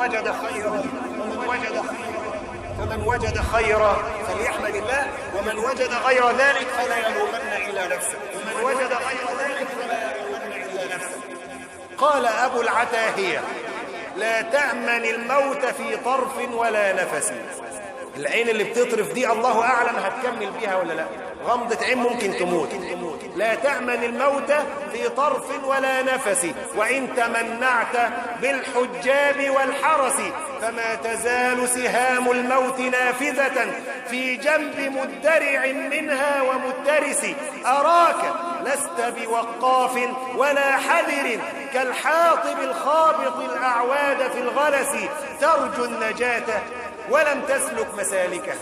وجد خيرا فليحمد الله، ومن وجد غير ذلك فلا يلومن إلا نفسه. قال أبو العتاهية: لا تأمن الموت في طرف ولا نفس. العين اللي بتطرف دي الله أعلم هتكمل بيها ولا لا، غمضة عين ممكن تموت. لا تأمن الموت في طرف ولا نفس، وإن تمنعت بالحجاب والحرس، فما تزال سهام الموت نافذة في جنب مدرع منها ومترس. أراك لست بوقاف ولا حذر، كالحاطب الخابط الأعواد في الغلس، ترجو النجاة ولم تسلك مسالكها.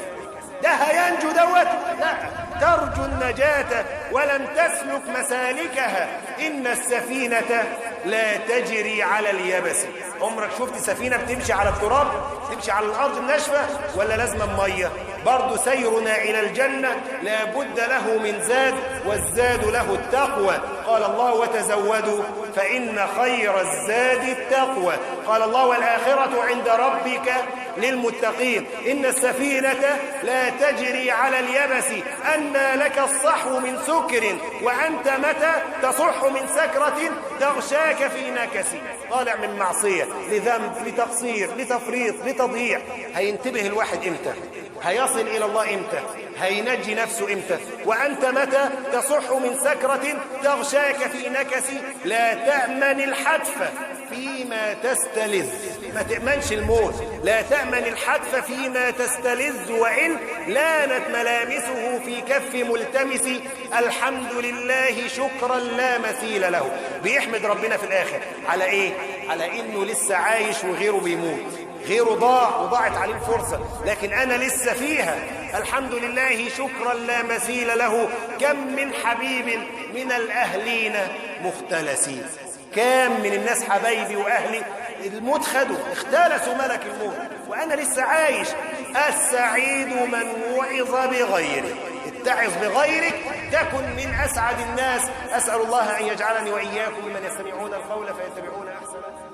ده هينجو دوت؟ لا، ترجو النجاة ولم تسلك مسالكها. إن السفينة لا تجري على اليبس. عمرك شفت سفينة بتمشي على التراب، تمشي على الأرض الناشفة، ولا لازم مية؟ برضو سيرنا إلى الجنة لا بد له من زاد، والزاد له التقوى. قال الله: وتزودوا فإن خير الزاد التقوى. قال الله: والآخرة عند ربك للمتقين. إن السفينة لا تجري على اليبس، أنى لك الصحو من سكر، وأنت متى تصح من سكرة تغشاك في نكس. طالع من معصية لذنب لتقصير لتفريط لتضييع، هينتبه الواحد إمتى؟ هيصل إلى الله إمتى؟ هينجي نفسه إمتى؟ وأنت متى تصح من سكرة تغشاك في نكس. لا تأمن الحتف فيما تستلذ، ما تأمنش الموت. لا تأمن الحتف فيما تستلذ، وإن لانت ملامسه في كف ملتمس. الحمد لله شكرا لا مثيل له. بيحمد ربنا في الآخر على إيه؟ على إنه لسه عايش وغيره بيموت، غيره ضاع وضاعت عليه الفرصة، لكن أنا لسه فيها. الحمد لله شكرا لا مثيل له. كم من حبيب من الأهلين مختلسين. كم من الناس حبايبي وأهلي الموت خدوا، اختلسوا ملك الموت، وأنا لسه عايش. السعيد من وعظ بغيره. اتعظ بغيرك تكن من أسعد الناس. أسأل الله أن يجعلني وإياكم ممن يستمعون القول فيتبعون أحسنه.